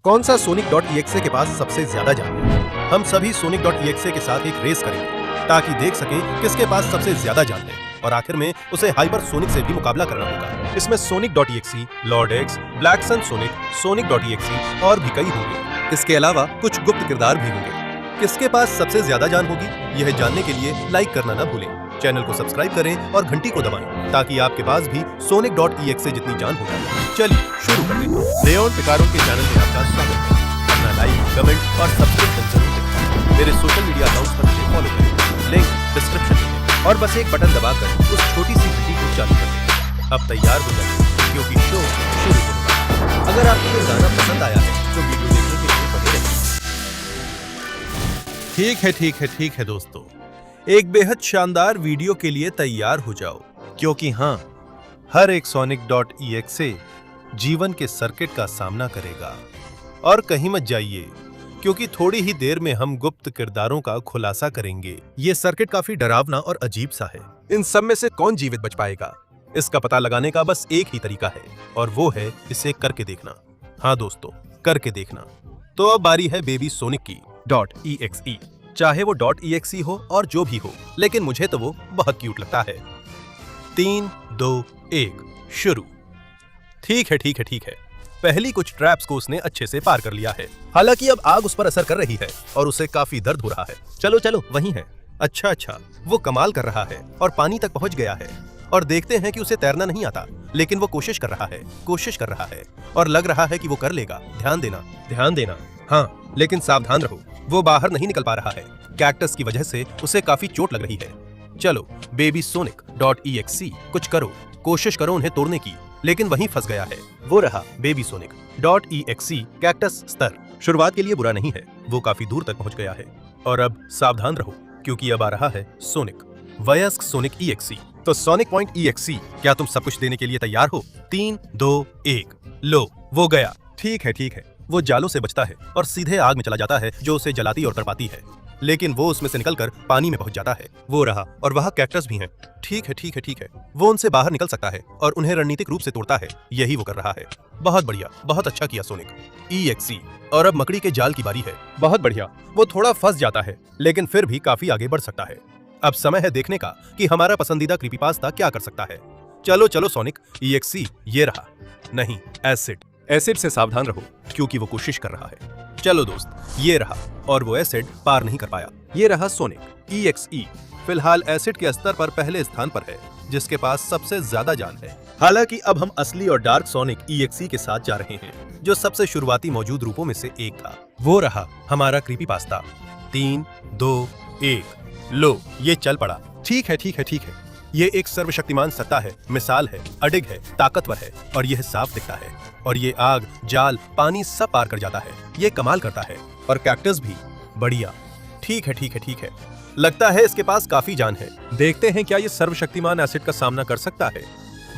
कौन सा Sonic.exe के पास सबसे ज्यादा जान है? हम सभी Sonic.exe के साथ एक रेस करेंगे ताकि देख सकें किसके पास सबसे ज्यादा जान है और आखिर में उसे हाइपर सोनिक से भी मुकाबला करना होगा। इसमें Sonic.exe, Lord x, black sun sonic, Sonic.exe और भी कई होंगे। इसके अलावा कुछ गुप्त किरदार भी होंगे। किसके पास सबसे ज्यादा जान होगी, यह जानने के लिए लाइक करना ना भूलें। चैनल को सब्सक्राइब करें और घंटी को दबाएं ताकि आपके पास भी Sonic.exe जितनी जान हो जाए। चलिए शुरू करते हैं। लेओन पिकारो के चैनल में आपका स्वागत है। अपना लाइक, कमेंट और सब्सक्रिप्शन जरूर करें। मेरे सोशल मीडिया अकाउंट्स पर मुझे फॉलो करें, लिंक डिस्क्रिप्शन में है। और बस एक बटन दबाकर उस छोटी सी घंटी को चालू कर दें। अब तैयार हो जाइए क्योंकि शो शुरू होगा। अगर आपको ये गाना पसंद आया है तो वीडियो देखने के लिए बने रहें। ठीक है दोस्तों, एक बेहद शानदार वीडियो के लिए तैयार हो जाओ क्योंकि हाँ, हर एक Sonic.exe जीवन के सर्किट का सामना करेगा। और कहीं मत जाइए क्योंकि थोड़ी ही देर में हम गुप्त किरदारों का खुलासा करेंगे। ये सर्किट काफी डरावना और अजीब सा है। इन सब में से कौन जीवित बच पाएगा, इसका पता लगाने का बस एक ही तरीका है और वो है इसे करके देखना। हाँ दोस्तों, करके देखना। तो अब बारी है बेबी सोनिक की .exe। चाहे वो .exe हो और जो भी हो, लेकिन मुझे तो वो बहुत क्यूट लगता है। 3, 2, 1 शुरू। ठीक है। पहली कुछ ट्रैप्स को उसने अच्छे से पार कर लिया है। हालांकि अब आग उस पर असर कर रही है और उसे काफी दर्द हो रहा है। चलो वहीं है। अच्छा, वो कमाल कर रहा है और पानी तक पहुंच गया है। और देखते हैं कि उसे तैरना नहीं आता, लेकिन वो कोशिश कर रहा है और लग रहा है कि वो कर लेगा। ध्यान देना। हाँ, लेकिन सावधान रहो, वो बाहर नहीं निकल पा रहा है। कैक्टस की वजह से उसे काफी चोट लग रही है। चलो बेबी Sonic.exe, कुछ करो, कोशिश करो उन्हें तोड़ने की। लेकिन वहीं फंस गया है। वो रहा बेबी Sonic.exe कैक्टस स्तर। शुरुआत के लिए बुरा नहीं है, वो काफी दूर तक पहुंच गया है। और अब सावधान रहो क्योंकि अब आ रहा है सोनिक, वयस्क Sonic exe। तो Sonic.exe, क्या तुम सब कुछ देने के लिए तैयार हो? 3, 2, 1 लो, वो गया। ठीक है। वो जालों से बचता है और सीधे आग में चला जाता है जो उसे जलाती और तड़पाती है, लेकिन वो उसमें से निकलकर पानी में पहुंच जाता है। वो रहा, और वहाँ कैक्टस भी हैं। ठीक है। वो उनसे बाहर निकल सकता है और उन्हें रणनीतिक रूप से तोड़ता है। यही वो कर रहा है। बहुत बढ़िया, बहुत अच्छा किया Sonic.exe। और अब मकड़ी के जाल की बारी है। बहुत बढ़िया, वो थोड़ा फंस जाता है लेकिन फिर भी काफी आगे बढ़ सकता है। अब समय है देखने का कि हमारा पसंदीदा क्रीपीपास्ता क्या कर सकता है। चलो Sonic.exe, ये रहा। नहीं, एसिड से सावधान रहो क्योंकि वो कोशिश कर रहा है। चलो दोस्त, ये रहा, और वो एसिड पार नहीं कर पाया। ये रहा Sonic.exe। फिलहाल एसिड के स्तर पर पहले स्थान पर है, जिसके पास सबसे ज्यादा जान है। हालांकि अब हम असली और डार्क Sonic.exe के साथ जा रहे हैं, जो सबसे शुरुआती मौजूद रूपों में से एक था। वो रहा हमारा क्रीपीपास्ता। 3, 2, 1 लो, ये चल पड़ा। ठीक है। ये एक सर्वशक्तिमान सत्ता है, मिसाल है, अडिग है, ताकतवर है और यह साफ दिखता है। और ये आग, जाल, पानी सब पार कर जाता है। ये कमाल करता है। और कैक्टस भी बढ़िया। ठीक है। लगता है इसके पास काफी जान है। देखते हैं क्या ये सर्वशक्तिमान एसिड का सामना कर सकता है।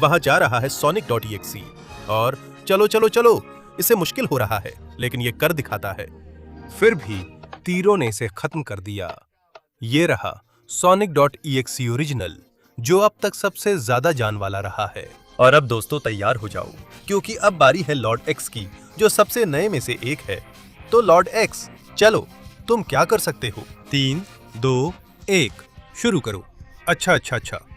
वहां जा रहा है Sonic.exe। और चलो, इसे मुश्किल हो रहा है लेकिन ये कर दिखाता है। फिर भी तीरों ने इसे खत्म कर दिया। ये रहा Sonic.exe ओरिजिनल, जो अब तक सबसे ज्यादा जान वाला रहा है। और अब दोस्तों तैयार हो जाओ क्योंकि अब बारी है लॉर्ड एक्स की, जो सबसे नए में से एक है। तो लॉर्ड एक्स, चलो, तुम क्या कर सकते हो? 3, 2, 1 शुरू करो। अच्छा,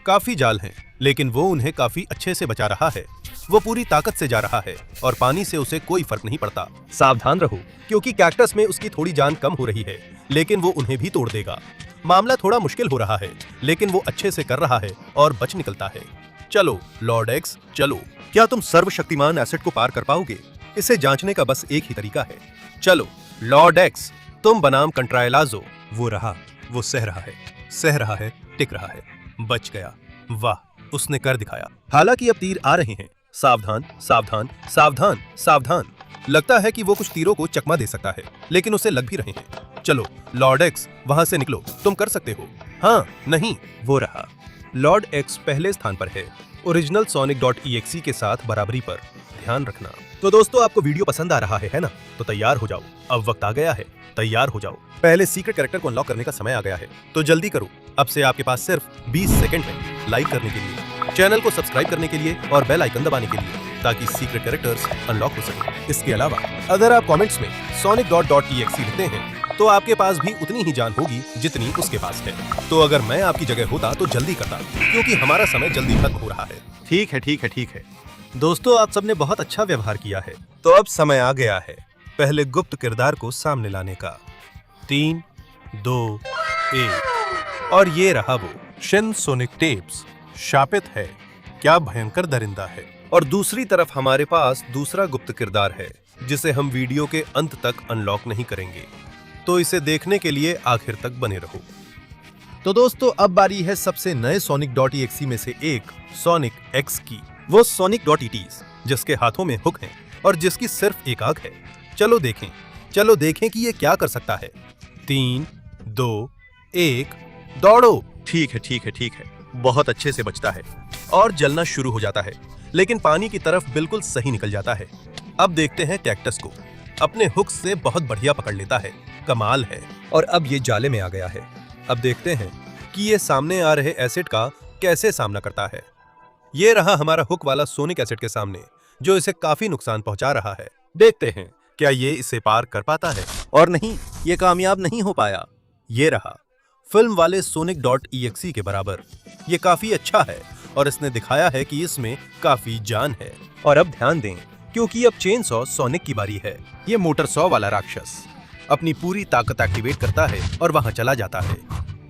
काफी जाल हैं, लेकिन वो उन्हें काफी अच्छे से बचा रहा है। वो पूरी ताकत से जा रहा है और पानी से उसे कोई फर्क नहीं पड़ता। सावधान रहो क्योंकि कैक्टस में उसकी थोड़ी जान कम हो रही है, लेकिन वो उन्हें भी तोड़ देगा। मामला थोड़ा मुश्किल हो रहा है, लेकिन वो अच्छे से कर रहा है और बच निकलता है। चलो लॉर्ड एक्स, चलो, क्या तुम सर्वशक्तिमान एसिड को पार कर पाओगे? इसे जांचने का बस एक ही तरीका है। चलो लॉर्ड एक्स, तुम बनाम कंट्रायलाजो। वो रहा, वो सह रहा है, टिक रहा है, बच गया। वाह, उसने कर दिखाया। हालांकि अब तीर आ रहे हैं। सावधान। लगता है कि वो कुछ तीरों को चकमा दे सकता है, लेकिन उसे लग भी रहे हैं। चलो लॉर्ड एक्स, वहां से निकलो, तुम कर सकते हो। हाँ, नहीं, वो रहा। लॉर्ड एक्स पहले स्थान पर है, ओरिजिनल Sonic.exe के साथ बराबरी पर। ध्यान रखना। तो दोस्तों, आपको वीडियो पसंद आ रहा है ना? तो तैयार हो जाओ, अब वक्त आ गया है। तैयार हो जाओ, पहले सीक्रेट कैरेक्टर को अनलॉक करने का समय आ गया है, तो जल्दी करो। अब से आपके पास सिर्फ 20 सेकंड है लाइक करने के लिए, चैनल को सब्सक्राइब करने के लिए और बेल आइकन दबाने के लिए, ताकि सीक्रेट कैरेक्टर्स अनलॉक हो सके। इसके अलावा अगर आप कमेंट्स में sonic.exe लिखते हैं तो आपके पास भी उतनी ही जान होगी जितनी उसके पास है। तो अगर मैं आपकी जगह होता तो जल्दी करता, क्योंकि हमारा समय जल्दी खत्म हो रहा है। ठीक है। दोस्तों, आप सबने बहुत अच्छा व्यवहार किया है, तो अब समय आ गया है पहले गुप्त किरदार को सामने लाने का। 3, 2, 1 और ये रहा वो शिन सोनिक टेप्स। शापित है, क्या भयंकर दरिंदा है। और दूसरी तरफ हमारे पास दूसरा गुप्त किरदार है जिसे हम वीडियो के अंत तक अनलॉक नहीं करेंगे, तो इसे देखने के लिए आखिर तक बने रहो। तो दोस्तों, अब बारी है सबसे नए Sonic.exe में से एक Sonic X की, वो Sonic.ets, जिसके हाथों में हुक है और जिसकी सिर्फ एक आंख है। चलो देखें कि ये क्या कर सकता है। 3, 2, 1 दौड़ो। ठीक है। बहुत अच्छे से बचता है और जलना शुरू हो जाता है, लेकिन पानी की तरफ बिल्कुल सही निकल जाता है। अब देखते हैं कैक्टस को। अपने हुक से बहुत बढ़िया पकड़ लेता है, कमाल है। और अब ये जाले में आ गया है। अब देखते हैं कि ये सामने आ रहे एसिड का कैसे सामना करता है। ये रहा हमारा हुक वाला सोनिक एसिड के सामने, जो इसे काफी नुकसान पहुंचा रहा है। देखते हैं क्या ये इसे पार कर पाता है। और नहीं, ये कामयाब नहीं हो पाया। ये रहा फिल्म वाले Sonic.exe के बराबर। ये काफी अच्छा है और इसने दिखाया है कि इसमें काफी जान है। और अब ध्यान दें, क्योंकि अब चेन सॉ सोनिक की बारी है। ये मोटर सॉ वाला राक्षस अपनी पूरी ताकत एक्टिवेट करता है और वहां चला जाता है।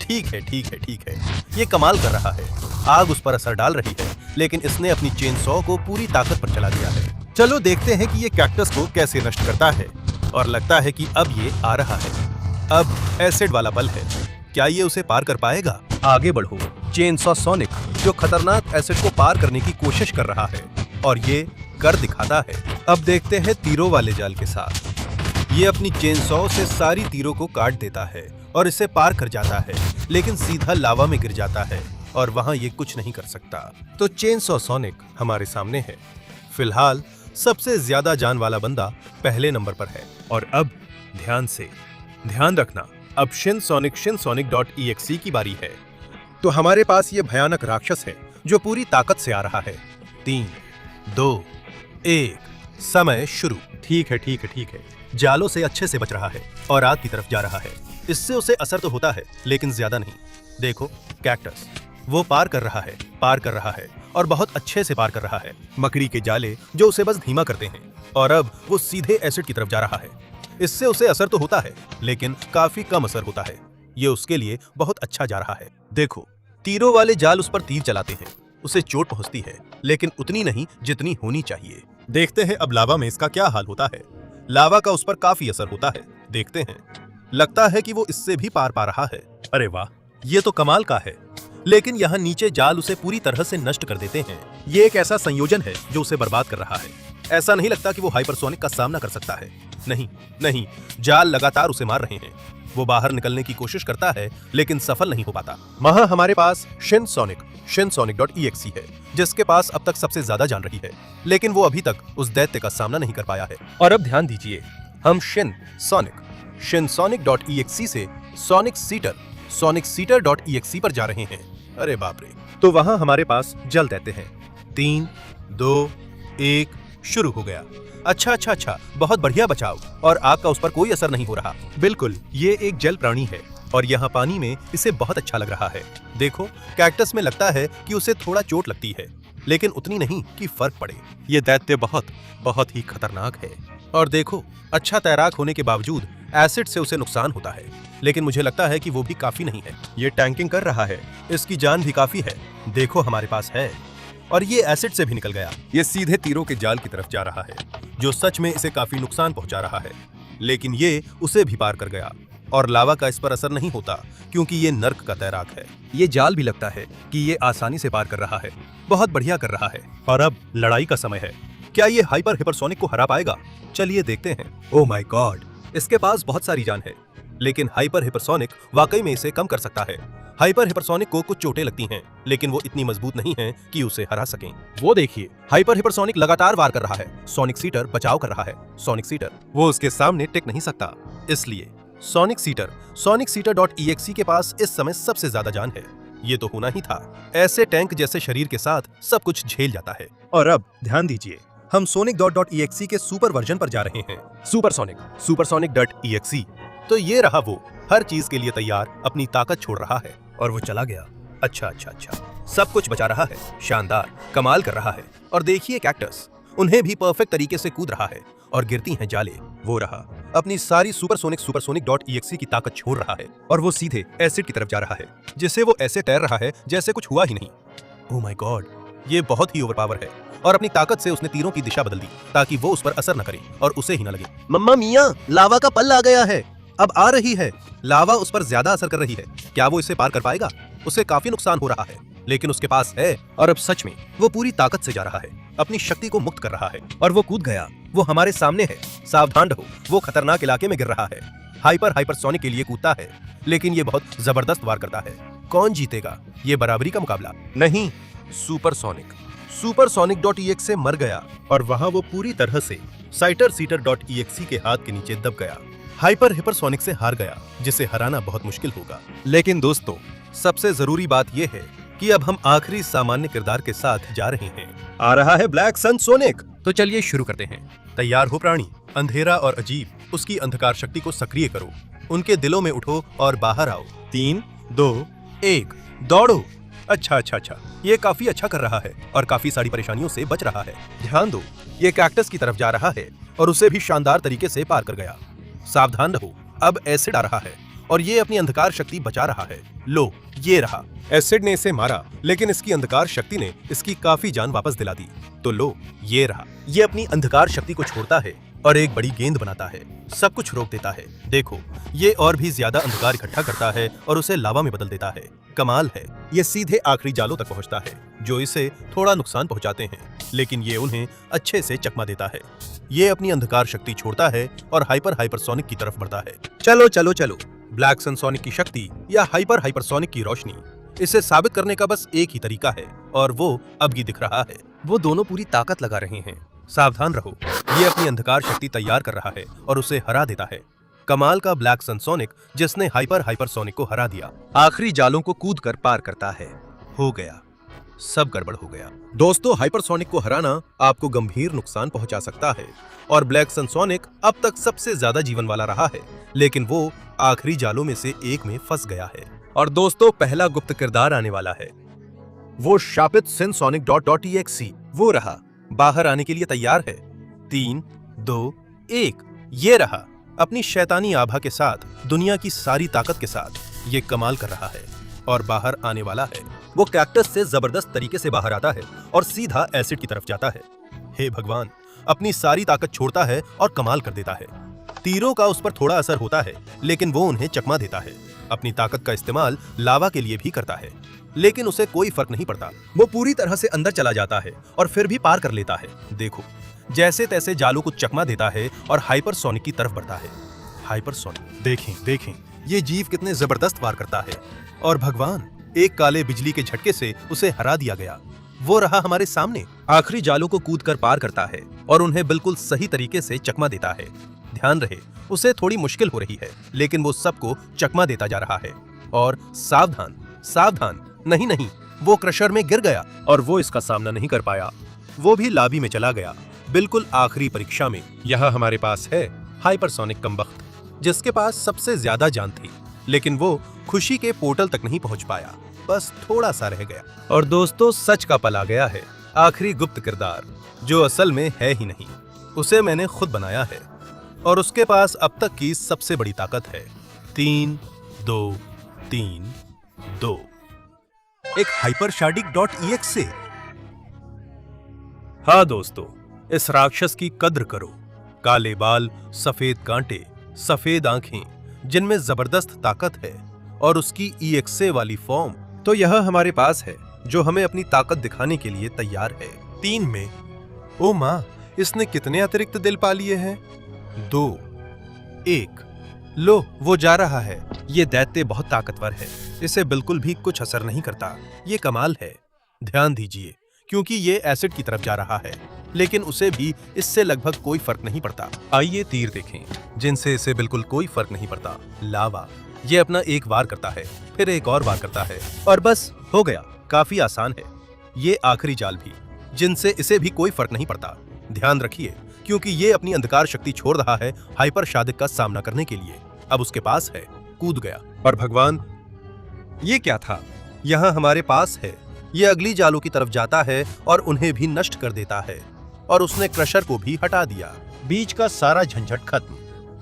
ठीक है। ये कमाल कर रहा है। आग उस पर असर डाल रही है, लेकिन इसने अपनी चेन सॉ को पूरी ताकत पर चला दिया है। चलो देखते हैं कि ये कैक्टस को कैसे नष्ट करता है। और लगता है कि अब ये आ रहा है। अब एसिड वाला बल है, क्या ये उसे पार कर पाएगा? आगे बढ़ो। चेन सॉ सोनिक जो खतरनाक एसिड को पार करने की कोशिश कर रहा है, और ये कर दिखाता है। अब देखते हैं तीरों वाले जाल के साथ। ये अपनी चेन सॉ से सारी तीरों को काट देता है और इसे पार कर जाता है, लेकिन सीधा लावा में गिर जाता है और वहां ये कुछ नहीं कर सकता। तो चेन सॉ सोनिक हमारे सामने है। फिलहाल सबसे ज्यादा जान वाला बंदा पहले नंबर पर है। और अब ध्यान रखना, अब शिन Sonic.exe की बारी है। तो हमारे पास ये भयानक राक्षस है जो पूरी ताकत से आ रहा है। 3, 2, 1 समय शुरू। ठीक है। जालों से अच्छे से बच रहा है और आग की तरफ जा रहा है। इससे उसे असर तो होता है, लेकिन ज्यादा नहीं। देखो कैक्टस, वो पार कर रहा है और बहुत अच्छे से पार कर रहा है। मकड़ी के जाले जो उसे बस धीमा करते हैं, और अब वो सीधे एसिड की तरफ जा रहा है। इससे उसे असर तो होता है, लेकिन काफी कम असर होता है। ये उसके लिए बहुत अच्छा जा रहा है। देखो, तीरों वाले जाल उस पर तीर चलाते हैं, उसे चोट पहुंचती है, लेकिन उतनी नहीं जितनी होनी चाहिए। देखते हैं अब लावा में इसका क्या हाल होता है। लावा का उस पर काफी असर होता है। देखते हैं, लगता है कि वो इससे भी पार पा रहा है। अरे वाह, ये तो कमाल का है। लेकिन यहाँ नीचे जाल उसे पूरी तरह से नष्ट कर देते हैं। ये एक ऐसा संयोजन है जो उसे बर्बाद कर रहा है। ऐसा नहीं लगता कि वो हाइपरसोनिक का सामना कर सकता है। नहीं, जाल लगातार उसे मार रहे हैं। वो बाहर निकलने की कोशिश करता है, लेकिन सफल नहीं हो पाता। वहां हमारे पान शिन Sonic.exe है, जिसके पास अब तक सबसे ज्यादा जान रही है, लेकिन वो अभी तक उस दैत्य का सामना नहीं कर पाया है। और अब ध्यान दीजिए, हम शिन Sonic.exe से Sonic Seeter.exe पर जा रहे हैं। अरे बाप रे। तो वहां हमारे पास जल दैत्य हैं। 3, 2, 1 शुरू हो गया। अच्छा, बहुत बढ़िया बचाव। और आग का उस पर कोई असर नहीं हो रहा। बिल्कुल, ये एक जल प्राणी है और यहाँ पानी में इसे बहुत अच्छा लग रहा है। देखो, कैक्टस में लगता है कि उसे थोड़ा चोट लगती है, लेकिन उतनी नहीं कि फर्क पड़े। ये दैत्य बहुत ही खतरनाक है। और देखो, अच्छा तैराक होने के बावजूद एसिड से उसे नुकसान होता है, लेकिन मुझे लगता है कि वो भी काफी नहीं है। ये टैंकिंग कर रहा है, इसकी जान भी काफी है। देखो, हमारे पास है। और ये एसिड से भी निकल गया। ये सीधे तीरों के जाल की तरफ जा रहा है, जो सच में इसे काफी नुकसान पहुंचा रहा है, लेकिन ये उसे भी पार कर गया। और लावा का इस पर असर नहीं होता, क्योंकि ये नर्क का तैराक है। ये जाल भी लगता है कि ये आसानी से पार कर रहा है। बहुत बढ़िया कर रहा है। और अब लड़ाई का समय है। क्या ये हाइपरसोनिक को हरा पाएगा? चलिए देखते हैं। ओह माय गॉड, इसके पास बहुत सारी जान है, लेकिन हाइपरसोनिक वाकई में इसे कम कर सकता है। हाइपरसोनिक को कुछ चोटें लगती हैं, लेकिन वो इतनी मजबूत नहीं हैं कि उसे हरा सकें। वो देखिए, हाइपरसोनिक लगातार वार कर रहा है। सोनिक सीटर बचाव कर रहा है। सोनिक सीटर वो उसके सामने टिक नहीं सकता, इसलिए सोनिक Seeter.exe के पास इस समय सबसे ज्यादा जान है। ये तो होना ही था। ऐसे टैंक जैसे शरीर के साथ सब कुछ झेल जाता है। और अब ध्यान दीजिए, हम sonic.exe के सुपर वर्जन पर जा रहे हैं। Supersonic, supersonic.exe। तो ये रहा वो, हर चीज के लिए तैयार, अपनी ताकत छोड़ रहा है और वो चला गया। अच्छा, सब कुछ बचा रहा है, शानदार, कमाल कर रहा है। और देखिए कैक्टस, उन्हें भी परफेक्ट तरीके से कूद रहा है और गिरती हैं जाले। वो रहा, अपनी सारी supersonic.exe की ताकत छोड़ रहा है और वो सीधे एसिड की तरफ जा रहा है, जिसे वो ऐसे तैर रहा है जैसे कुछ हुआ ही नहीं। ओह माय गॉड, ये बहुत ही ओवरपावर है। और अपनी ताकत से उसने तीरों की दिशा बदल दी ताकि वो उस पर असर न करे और उसे ही न लगे। मम्मा मियां, लावा का पल आ गया है, अब आ रही है। लावा उस पर ज्यादा असर कर रही है। क्या वो इसे पार कर पाएगा? उसे काफी नुकसान हो रहा है, लेकिन उसके पास है। और अब सच में वो पूरी ताकत से जा रहा है, अपनी शक्ति को मुक्त कर रहा है और वो कूद गया। वो हमारे सामने है, सावधान रहो, वो खतरनाक इलाके में गिर रहा है। हाइपरसोनिक के लिए कूदता है, लेकिन ये बहुत जबरदस्त वार करता है। कौन जीतेगा? ये बराबरी का मुकाबला नहीं। सुपरसोनिक.exe मर गया और वहां वो पूरी तरह से साइटरसीटर.exe के हाथ के नीचे दब गया। हाइपरसोनिक से हार गया, जिसे हराना बहुत मुश्किल होगा। लेकिन दोस्तों, सबसे जरूरी बात यह है कि अब हम आखिरी सामान्य किरदार के साथ जा रहे हैं। आ रहा है ब्लैक सन सोनिक। तो चलिए शुरू करते हैं। तैयार हो प्राणी? अंधेरा और अजीब, उसकी अंधकार शक्ति को सक्रिय करो, उनके दिलों में उठो और बाहर आओ। 3, 2, 1, दौड़ो। अच्छा, ये काफी अच्छा कर रहा है और काफी सारी परेशानियों से बच रहा है। ध्यान दो, ये कैक्टस की तरफ जा रहा है और उसे भी शानदार तरीके से पार कर गया। सावधान रहो, अब एसिड आ रहा है और ये अपनी अंधकार शक्ति बचा रहा है। लो, ये रहा, एसिड ने इसे मारा, लेकिन इसकी अंधकार शक्ति ने इसकी काफी जान वापस दिला दी। तो लो, ये रहा, ये अपनी अंधकार शक्ति को छोड़ता है और एक बड़ी गेंद बनाता है, सब कुछ रोक देता है। देखो, ये और भी ज्यादा अंधकार इकट्ठा करता है और उसे लावा में बदल देता है। कमाल है, ये सीधे आखिरी जालों तक पहुंचता है, जो इसे थोड़ा नुकसान पहुंचाते हैं, लेकिन ये उन्हें अच्छे से चकमा देता है। ये अपनी अंधकार शक्ति छोड़ता है और हाइपरसोनिक की तरफ बढ़ता है। चलो, ब्लैक सन सोनिक की शक्ति या हाइपरसोनिक की रोशनी, इसे साबित करने का बस एक ही तरीका है और वो अब ही दिख रहा है। वो दोनों पूरी ताकत लगा रहे हैं। सावधान रहो, ये अपनी अंधकार शक्ति तैयार कर रहा है और उसे हरा देता है। कमाल का ब्लैक सन सोनिक, जिसने हाइपरसोनिक को हरा दिया, आखिरी जालों को कूदकर पार करता है। हो गया, सब गड़बड़ हो गया। दोस्तों, हाइपरसोनिक को हराना आपको गंभीर नुकसान पहुंचा सकता है और ब्लैक सन सोनिक अब तक सबसे ज्यादा जीवन वाला रहा है, लेकिन वो आखिरी जालों में से एक में फंस गया है। और दोस्तों, पहला गुप्त किरदार आने वाला है, वो शापित sinsonic.exe। वो रहा, बाहर आने के लिए तैयार है। 3, 2, 1, ये रहा, अपनी शैतानी आभा के साथ, दुनिया की सारी ताकत के साथ ये कमाल कर रहा है और बाहर आने वाला है। वो कैक्टस से जबरदस्त तरीके से बाहर आता है और सीधा एसिड की तरफ जाता है। हे भगवान, अपनी सारी ताकत छोड़ता है और कमाल कर देता है। तीरों का उस पर थोड़ा असर होता है, लेकिन वो उन्हें चकमा देता है। अपनी ताकत का इस्तेमाल लावा के लिए भी करता है, लेकिन उसे कोई फर्क नहीं पड़ता। वो पूरी तरह से अंदर चला जाता है और फिर भी पार कर लेता है। देखो, जैसे तैसे जालों को चकमा देता है और हाइपरसोनिक की तरफ बढ़ता है। हाइपरसोनिक, देखें, ये जीव कितने जबरदस्त वार करता है। और भगवान, एक काले बिजली के झटके से उसे हरा दिया गया। वो रहा हमारे सामने, आखिरी जालों को कूदकर पार करता है और उन्हें बिल्कुल सही तरीके से चकमा देता है। ध्यान रहे, उसे थोड़ी मुश्किल हो रही है, लेकिन वो सबको चकमा देता जा रहा है। और सावधान, नहीं, वो क्रशर में गिर गया और वो इसका सामना नहीं कर पाया। वो भी लाबी में चला गया, बिल्कुल आखिरी परीक्षा में। यहाँ हमारे पास है हाइपरसोनिक कमबख्त, जिसके पास सबसे ज्यादा जान थी, लेकिन वो खुशी के पोर्टल तक नहीं पहुंच पाया, बस थोड़ा सा रह गया। और दोस्तों, सच का पल आ गया है। आखिरी गुप्त किरदार, जो असल में है ही नहीं, उसे मैंने खुद बनाया है और उसके पास अब तक की सबसे बड़ी ताकत है। 3, 2, 2, एक hypershardik.exe। हाँ दोस्तों, इस राक्षस की कद्र करो। काले बाल, सफेद कांटे, सफेद आंखें, जिनमें जबरदस्त ताकत है, और उसकी exe वाली फॉर्म। तो यह हमारे पास है, जो हमें अपनी ताकत दिखाने के लिए तैयार है। 3 में, ओ माँ, इसने कितने अतिरिक्त दिल पा लिए हैं। 2, 1, लो, वो जा रहा है। ये दैत्य बहुत ताकतवर है, इसे बिल्कुल भी कुछ असर नहीं करता। ये कमाल है। ध्यान दीजिए, क्योंकि ये एसिड की तरफ जा रहा है, लेकिन उसे भी इससे लगभग कोई फर्क नहीं पड़ता। आइए तीर देखें, जिनसे इसे बिल्कुल कोई फर्क नहीं पड़ता। लावा, ये अपना एक वार करता है, फिर एक और वार करता है, और बस हो गया। काफी आसान है। ये आखिरी जाल भी, जिनसे इसे भी कोई फर्क नहीं पड़ता। ध्यान रखिए, क्योंकि ये अपनी अंधकार शक्ति छोड़ रहा है हाइपर शादिक का सामना करने के लिए। अब उसके पास है, कूद गया। और भगवान, ये क्या था? यहाँ हमारे पास है। ये अगली जालों की तरफ जाता है और उन्हें भी नष्ट कर देता है। और उसने क्रशर को भी हटा दिया। बीच का सारा झंझट खत्म।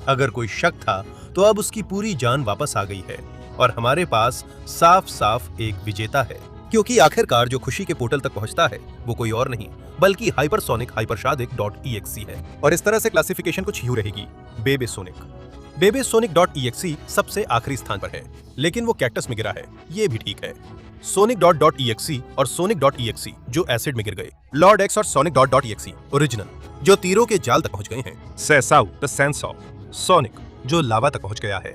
अगर कोई शक था तो अब उसकी पूरी जान वापस आ गई है और हमारे पास साफ साफ एक विजेता है, क्योंकि आखिरकार जो खुशी के पोर्टल तक पहुंचता है वो कोई और नहीं बल्कि हाइपरसोनिक hypershadic.exe है। और इस तरह से क्लासिफिकेशन कुछ यूं रहेगी। बेबेसोनिक.exe सबसे आखिरी स्थान पर है, लेकिन वो कैक्टस में गिरा है, ये भी ठीक है। Sonic.exe और Sonic.exe जो एसिड में गिर गए। लॉर्ड एक्स और Sonic.exe ओरिजिनल जो तीरों के जाल तक पहुंच गए हैं। सेसाउ द सेंस ऑफ सोनिक जो लावा तक पहुंच गया है।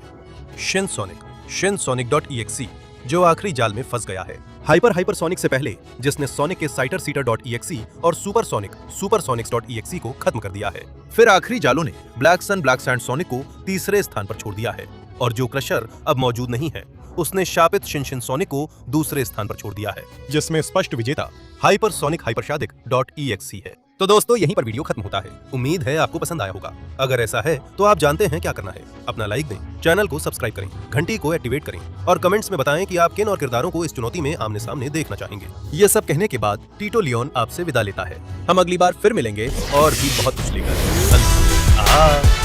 Sonic.exe जो आखिरी जाल में फंस गया है। हाइपरसोनिक से पहले जिसने सोनिक के साइटर-सीटर.exe और सुपरसोनिक्स.exe को खत्म कर दिया है। फिर आखिरी जालों ने ब्लैक सैंड सोनिक को तीसरे स्थान पर छोड़ दिया है और जो क्रशर अब मौजूद नहीं है उसने शापित शिनशिन सोनिक को दूसरे स्थान पर छोड़ दिया है, जिसमें स्पष्ट विजेता हाइपरसोनिक hypershadic.exe है। तो दोस्तों, यहीं पर वीडियो खत्म होता है। उम्मीद है आपको पसंद आया होगा। अगर ऐसा है तो आप जानते हैं क्या करना है। अपना लाइक दें, चैनल को सब्सक्राइब करें, घंटी को एक्टिवेट करें और कमेंट्स में बताएं कि आप किन और किरदारों को इस चुनौती में आमने सामने देखना चाहेंगे। ये सब कहने के बाद टीटो लियोन आपसे विदा लेता है। हम अगली बार फिर मिलेंगे और भी बहुत कुछ लेकर।